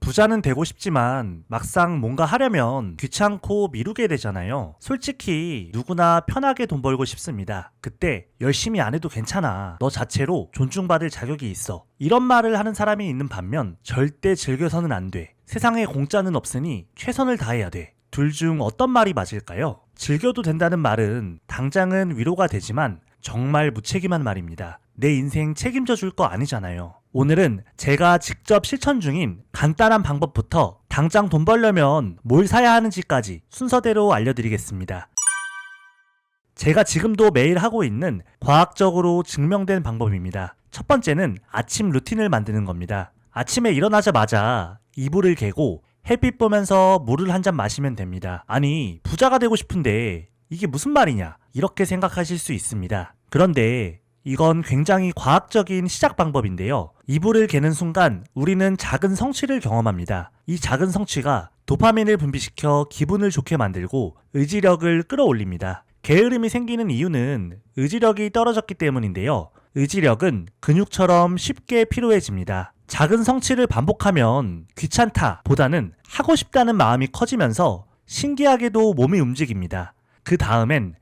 부자는 되고 싶지만 막상 뭔가 하려면 귀찮고 미루게 되잖아요. 솔직히 누구나 편하게 돈 벌고 싶습니다. 그때 열심히 안 해도 괜찮아. 너 자체로 존중받을 자격이 있어. 이런 말을 하는 사람이 있는 반면 절대 즐겨서는 안 돼. 세상에 공짜는 없으니 최선을 다해야 돼. 둘 중 어떤 말이 맞을까요? 즐겨도 된다는 말은 당장은 위로가 되지만 정말 무책임한 말입니다. 내 인생 책임져 줄 거 아니잖아요. 오늘은 제가 직접 실천 중인 간단한 방법부터 당장 돈 벌려면 뭘 사야 하는지까지 순서대로 알려드리겠습니다. 제가 지금도 매일 하고 있는 과학적으로 증명된 방법입니다. 첫 번째는 아침 루틴을 만드는 겁니다. 아침에 일어나자마자 이불을 개고 햇빛 보면서 물을 한 잔 마시면 됩니다. 아니, 부자가 되고 싶은데 이게 무슨 말이냐? 이렇게 생각하실 수 있습니다. 그런데 이건 굉장히 과학적인 시작 방법인데요. 이불을 개는 순간 우리는 작은 성취를 경험합니다. 이 작은 성취가 도파민을 분비시켜 기분을 좋게 만들고 의지력을 끌어올립니다. 게으름이 생기는 이유는 의지력이 떨어졌기 때문인데요. 의지력은 근육처럼 쉽게 피로해집니다. 작은 성취를 반복하면 귀찮다 보다는 하고 싶다는 마음이 커지면서 신기하게도 몸이 움직입니다. 그 다음엔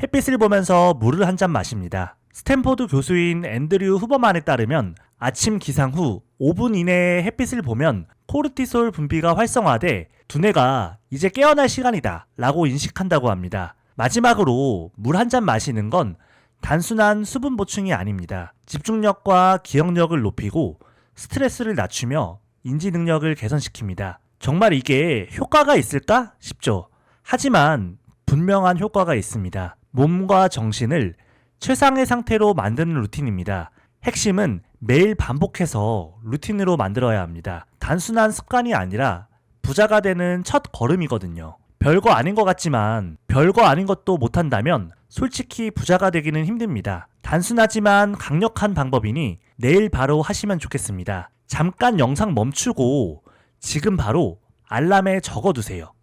햇빛을 보면서 물을 한 잔 마십니다. 스탠포드 교수인 앤드류 후버만에 따르면 아침 기상 후 5분 이내에 햇빛을 보면 코르티솔 분비가 활성화돼 두뇌가 이제 깨어날 시간이다 라고 인식한다고 합니다. 마지막으로 물 한 잔 마시는 건 단순한 수분 보충이 아닙니다. 집중력과 기억력을 높이고 스트레스를 낮추며 인지 능력을 개선시킵니다. 정말 이게 효과가 있을까 싶죠. 하지만 분명한 효과가 있습니다. 몸과 정신을 최상의 상태로 만드는 루틴입니다. 핵심은 매일 반복해서 루틴으로 만들어야 합니다. 단순한 습관이 아니라 부자가 되는 첫 걸음이거든요. 별거 아닌 것 같지만 별거 아닌 것도 못한다면 솔직히 부자가 되기는 힘듭니다. 단순하지만 강력한 방법이니 내일 바로 하시면 좋겠습니다. 잠깐 영상 멈추고 지금 바로 알람에 적어두세요.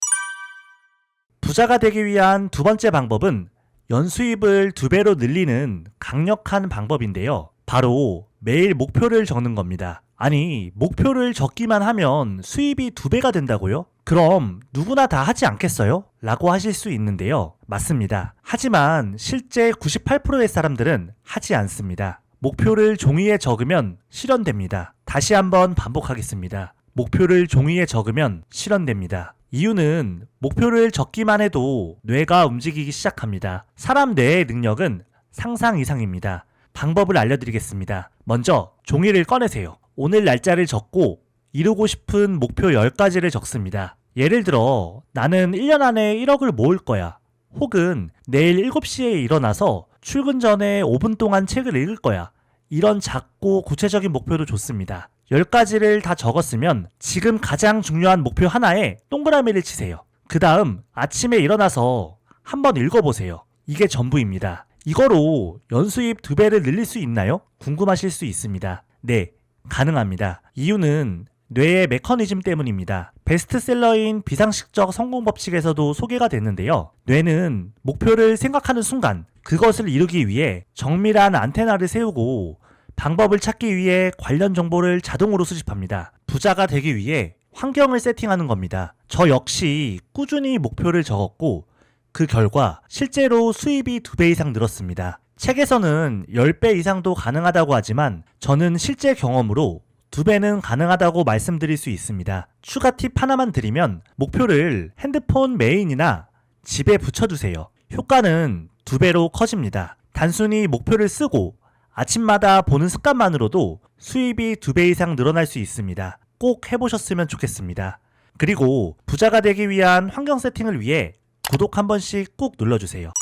부자가 되기 위한 두 번째 방법은 연수입을 2배로 늘리는 강력한 방법인데요. 바로 매일 목표를 적는 겁니다. 아니, 목표를 적기만 하면 수입이 2배가 된다고요? 그럼 누구나 다 하지 않겠어요? 라고 하실 수 있는데요. 맞습니다. 하지만 실제 98%의 사람들은 하지 않습니다. 목표를 종이에 적으면 실현됩니다. 다시 한번 반복하겠습니다. 목표를 종이에 적으면 실현됩니다. 이유는 목표를 적기만 해도 뇌가 움직이기 시작합니다. 사람 뇌의 능력은 상상 이상입니다. 방법을 알려드리겠습니다. 먼저 종이를 꺼내세요. 오늘 날짜를 적고 이루고 싶은 목표 10가지를 적습니다. 예를 들어 나는 1년 안에 1억을 모을 거야. 혹은 내일 7시에 일어나서 출근 전에 5분 동안 책을 읽을 거야. 이런 작고 구체적인 목표도 좋습니다. 10가지를 다 적었으면 지금 가장 중요한 목표 하나에 동그라미를 치세요. 그 다음 아침에 일어나서 한번 읽어보세요. 이게 전부입니다. 이거로 연수입 2배를 늘릴 수 있나요? 궁금하실 수 있습니다. 네, 가능합니다. 이유는 뇌의 메커니즘 때문입니다. 베스트셀러인 비상식적 성공 법칙에서도 소개가 됐는데요. 뇌는 목표를 생각하는 순간 그것을 이루기 위해 정밀한 안테나를 세우고 방법을 찾기 위해 관련 정보를 자동으로 수집합니다. 부자가 되기 위해 환경을 세팅하는 겁니다. 저 역시 꾸준히 목표를 적었고 그 결과 실제로 수입이 2배 이상 늘었습니다. 책에서는 10배 이상도 가능하다고 하지만 저는 실제 경험으로 2배는 가능하다고 말씀드릴 수 있습니다. 추가 팁 하나만 드리면 목표를 핸드폰 메인이나 집에 붙여두세요. 효과는 2배로 커집니다. 단순히 목표를 쓰고 아침마다 보는 습관만으로도 수입이 2배 이상 늘어날 수 있습니다. 꼭 해보셨으면 좋겠습니다. 그리고 부자가 되기 위한 환경 세팅을 위해 구독 한 번씩 꾹 눌러주세요.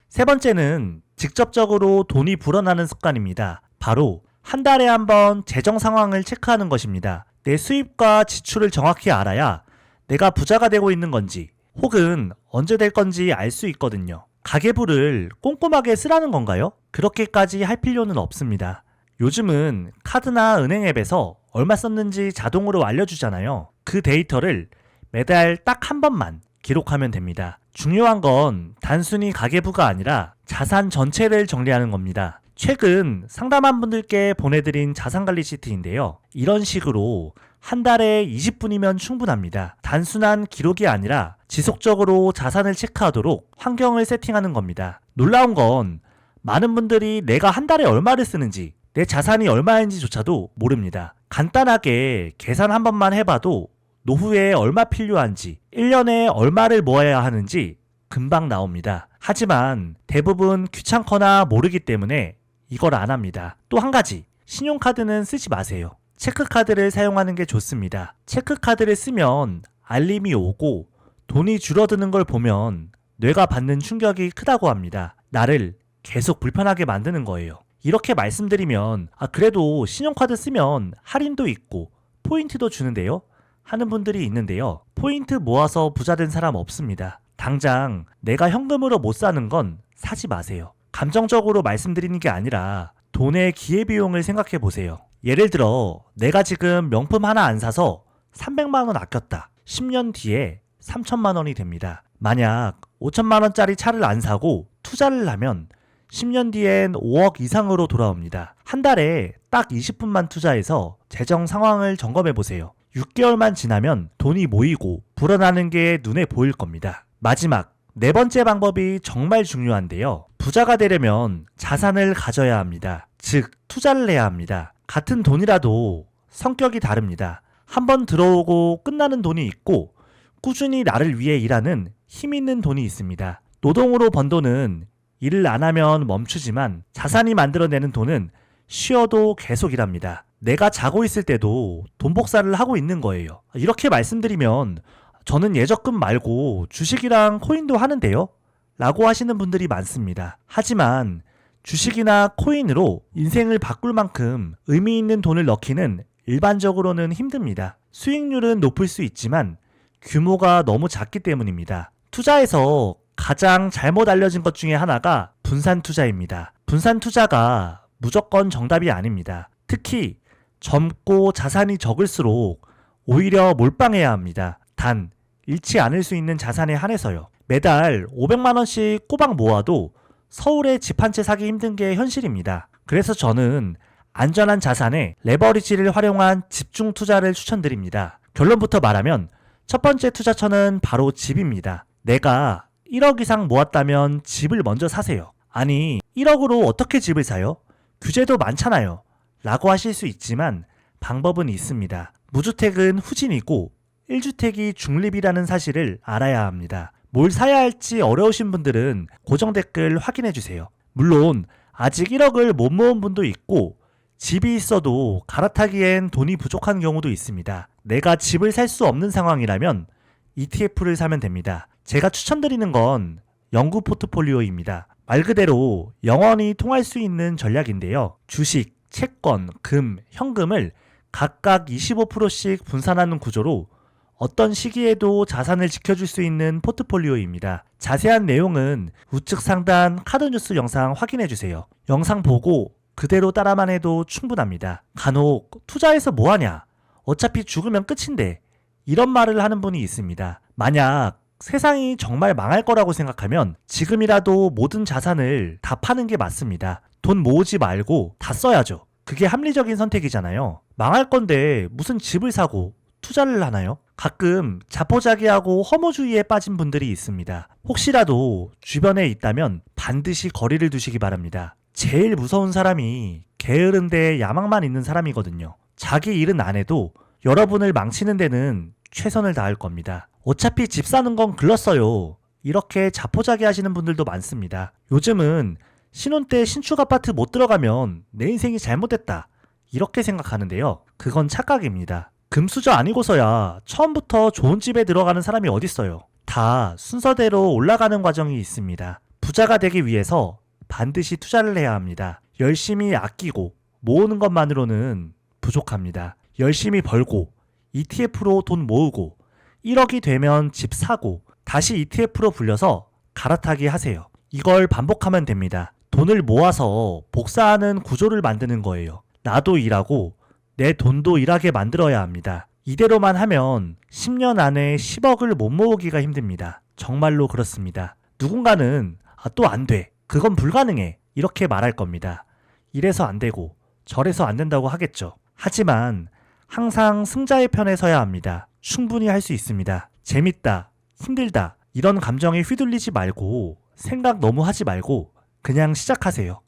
세 번째는 직접적으로 돈이 불어나는 습관입니다. 바로 한 달에 한 번 재정 상황을 체크하는 것입니다. 내 수입과 지출을 정확히 알아야 내가 부자가 되고 있는 건지 혹은 언제 될 건지 알 수 있거든요. 가계부를 꼼꼼하게 쓰라는 건가요? 그렇게까지 할 필요는 없습니다. 요즘은 카드나 은행 앱에서 얼마 썼는지 자동으로 알려주잖아요. 그 데이터를 매달 딱 한 번만 기록하면 됩니다. 중요한 건 단순히 가계부가 아니라 자산 전체를 정리하는 겁니다. 최근 상담한 분들께 보내드린 자산관리 시트인데요. 이런 식으로 한 달에 20분이면 충분합니다. 단순한 기록이 아니라 지속적으로 자산을 체크하도록 환경을 세팅하는 겁니다. 놀라운 건 많은 분들이 내가 한 달에 얼마를 쓰는지, 내 자산이 얼마인지조차도 모릅니다. 간단하게 계산 한 번만 해봐도 노후에 얼마 필요한지, 1년에 얼마를 모아야 하는지 금방 나옵니다. 하지만 대부분 귀찮거나 모르기 때문에 이걸 안 합니다. 또 한 가지, 신용카드는 쓰지 마세요. 체크카드를 사용하는 게 좋습니다. 체크카드를 쓰면 알림이 오고 돈이 줄어드는 걸 보면 뇌가 받는 충격이 크다고 합니다. 나를 계속 불편하게 만드는 거예요. 이렇게 말씀드리면 그래도 신용카드 쓰면 할인도 있고 포인트도 주는데요? 하는 분들이 있는데요. 포인트 모아서 부자 된 사람 없습니다. 당장 내가 현금으로 못 사는 건 사지 마세요. 감정적으로 말씀드리는 게 아니라 돈의 기회비용을 생각해 보세요. 예를 들어 내가 지금 명품 하나 안 사서 300만 원 아꼈다. 10년 뒤에 3천만 원이 됩니다. 만약 5천만 원짜리 차를 안 사고 투자를 하면 10년 뒤엔 5억 이상으로 돌아옵니다. 한 달에 딱 20분만 투자해서 재정 상황을 점검해 보세요. 6개월만 지나면 돈이 모이고 불어나는 게 눈에 보일 겁니다. 마지막, 네 번째 방법이 정말 중요한데요. 부자가 되려면 자산을 가져야 합니다. 즉, 투자를 해야 합니다. 같은 돈이라도 성격이 다릅니다. 한번 들어오고 끝나는 돈이 있고 꾸준히 나를 위해 일하는 힘 있는 돈이 있습니다. 노동으로 번 돈은 일을 안 하면 멈추지만 자산이 만들어내는 돈은 쉬어도 계속 일합니다. 내가 자고 있을 때도 돈 복사를 하고 있는 거예요. 이렇게 말씀드리면 저는 예적금 말고 주식이랑 코인도 하는데요? 라고 하시는 분들이 많습니다. 하지만 주식이나 코인으로 인생을 바꿀 만큼 의미 있는 돈을 넣기는 일반적으로는 힘듭니다. 수익률은 높을 수 있지만 규모가 너무 작기 때문입니다. 투자에서 가장 잘못 알려진 것 중에 하나가 분산 투자입니다. 분산 투자가 무조건 정답이 아닙니다. 특히 젊고 자산이 적을수록 오히려 몰빵해야 합니다. 단, 잃지 않을 수 있는 자산에 한해서요. 매달 500만 원씩 꼬박 모아도 서울에 집 한 채 사기 힘든 게 현실입니다. 그래서 저는 안전한 자산에 레버리지를 활용한 집중 투자를 추천드립니다. 결론부터 말하면 첫 번째 투자처는 바로 집입니다. 내가 1억 이상 모았다면 집을 먼저 사세요. 아니, 1억으로 어떻게 집을 사요? 규제도 많잖아요. 라고 하실 수 있지만 방법은 있습니다. 무주택은 후진이고 1주택이 중립이라는 사실을 알아야 합니다. 뭘 사야 할지 어려우신 분들은 고정 댓글 확인해주세요. 물론 아직 1억을 못 모은 분도 있고 집이 있어도 갈아타기엔 돈이 부족한 경우도 있습니다. 내가 집을 살 수 없는 상황이라면 ETF를 사면 됩니다. 제가 추천드리는 건 영구 포트폴리오입니다. 말 그대로 영원히 통할 수 있는 전략인데요. 주식, 채권, 금, 현금을 각각 25%씩 분산하는 구조로 어떤 시기에도 자산을 지켜줄 수 있는 포트폴리오입니다. 자세한 내용은 우측 상단 카드뉴스 영상 확인해주세요. 영상 보고 그대로 따라만 해도 충분합니다. 간혹 투자해서 뭐하냐? 어차피 죽으면 끝인데 이런 말을 하는 분이 있습니다. 만약 세상이 정말 망할 거라고 생각하면 지금이라도 모든 자산을 다 파는 게 맞습니다. 돈 모으지 말고 다 써야죠. 그게 합리적인 선택이잖아요. 망할 건데 무슨 집을 사고 투자를 하나요? 가끔 자포자기하고 허무주의에 빠진 분들이 있습니다. 혹시라도 주변에 있다면 반드시 거리를 두시기 바랍니다. 제일 무서운 사람이 게으른 데에 야망만 있는 사람이거든요. 자기 일은 안 해도 여러분을 망치는 데는 최선을 다할 겁니다. 어차피 집 사는 건 글렀어요. 이렇게 자포자기 하시는 분들도 많습니다. 요즘은 신혼 때 신축 아파트 못 들어가면 내 인생이 잘못됐다. 이렇게 생각하는데요. 그건 착각입니다. 금수저 아니고서야 처음부터 좋은 집에 들어가는 사람이 어딨어요. 다 순서대로 올라가는 과정이 있습니다. 부자가 되기 위해서 반드시 투자를 해야 합니다. 열심히 아끼고 모으는 것만으로는 부족합니다. 열심히 벌고 ETF로 돈 모으고 1억이 되면 집 사고 다시 ETF로 불려서 갈아타기 하세요. 이걸 반복하면 됩니다. 돈을 모아서 복사하는 구조를 만드는 거예요. 나도 일하고 내 돈도 일하게 만들어야 합니다. 이대로만 하면 10년 안에 10억을 못 모으기가 힘듭니다. 정말로 그렇습니다. 누군가는 또 안 돼. 그건 불가능해. 이렇게 말할 겁니다. 이래서 안 되고 저래서 안 된다고 하겠죠. 하지만 항상 승자의 편에 서야 합니다. 충분히 할 수 있습니다. 재밌다, 힘들다, 이런 감정에 휘둘리지 말고 생각 너무 하지 말고 그냥 시작하세요.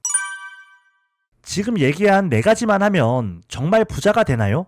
지금 얘기한 4가지만 하면 정말 부자가 되나요?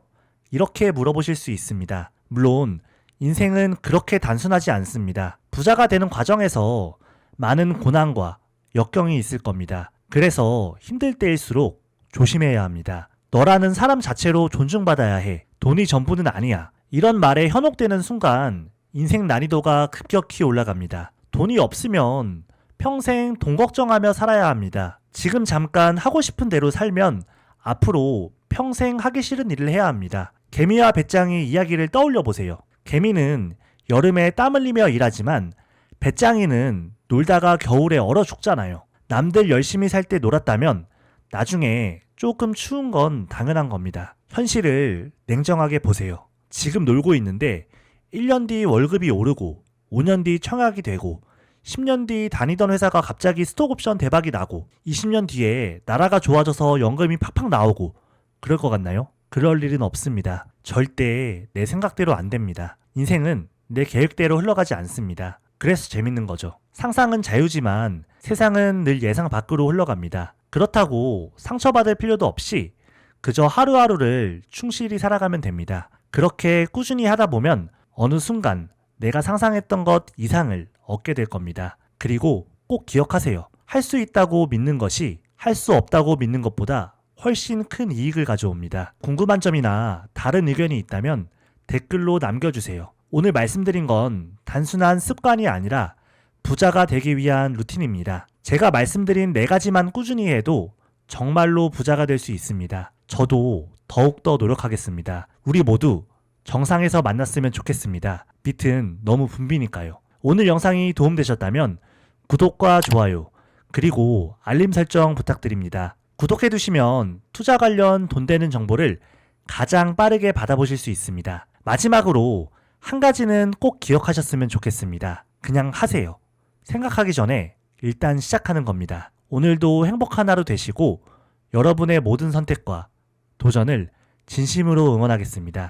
이렇게 물어보실 수 있습니다. 물론 인생은 그렇게 단순하지 않습니다. 부자가 되는 과정에서 많은 고난과 역경이 있을 겁니다. 그래서 힘들 때일수록 조심해야 합니다. 너라는 사람 자체로 존중받아야 해. 돈이 전부는 아니야. 이런 말에 현혹되는 순간 인생 난이도가 급격히 올라갑니다. 돈이 없으면 평생 돈 걱정하며 살아야 합니다. 지금 잠깐 하고 싶은 대로 살면 앞으로 평생 하기 싫은 일을 해야 합니다. 개미와 배짱이 이야기를 떠올려 보세요. 개미는 여름에 땀 흘리며 일하지만 배짱이는 놀다가 겨울에 얼어 죽잖아요. 남들 열심히 살 때 놀았다면 나중에 조금 추운 건 당연한 겁니다. 현실을 냉정하게 보세요. 지금 놀고 있는데 1년 뒤 월급이 오르고 5년 뒤 청약이 되고 10년 뒤 다니던 회사가 갑자기 스톡옵션 대박이 나고 20년 뒤에 나라가 좋아져서 연금이 팍팍 나오고 그럴 것 같나요? 그럴 일은 없습니다. 절대 내 생각대로 안 됩니다. 인생은 내 계획대로 흘러가지 않습니다. 그래서 재밌는 거죠. 상상은 자유지만 세상은 늘 예상 밖으로 흘러갑니다. 그렇다고 상처받을 필요도 없이 그저 하루하루를 충실히 살아가면 됩니다. 그렇게 꾸준히 하다 보면 어느 순간 내가 상상했던 것 이상을 얻게 될 겁니다. 그리고 꼭 기억하세요. 할 수 있다고 믿는 것이 할 수 없다고 믿는 것보다 훨씬 큰 이익을 가져옵니다. 궁금한 점이나 다른 의견이 있다면 댓글로 남겨주세요. 오늘 말씀드린 건 단순한 습관이 아니라 부자가 되기 위한 루틴입니다. 제가 말씀드린 4가지만 꾸준히 해도 정말로 부자가 될 수 있습니다. 저도 더욱더 노력하겠습니다. 우리 모두 정상에서 만났으면 좋겠습니다. 빛은 너무 붐비니까요. 오늘 영상이 도움되셨다면 구독과 좋아요 그리고 알림 설정 부탁드립니다. 구독해두시면 투자 관련 돈 되는 정보를 가장 빠르게 받아보실 수 있습니다. 마지막으로 한 가지는 꼭 기억하셨으면 좋겠습니다. 그냥 하세요. 생각하기 전에 일단 시작하는 겁니다. 오늘도 행복한 하루 되시고 여러분의 모든 선택과 도전을 진심으로 응원하겠습니다.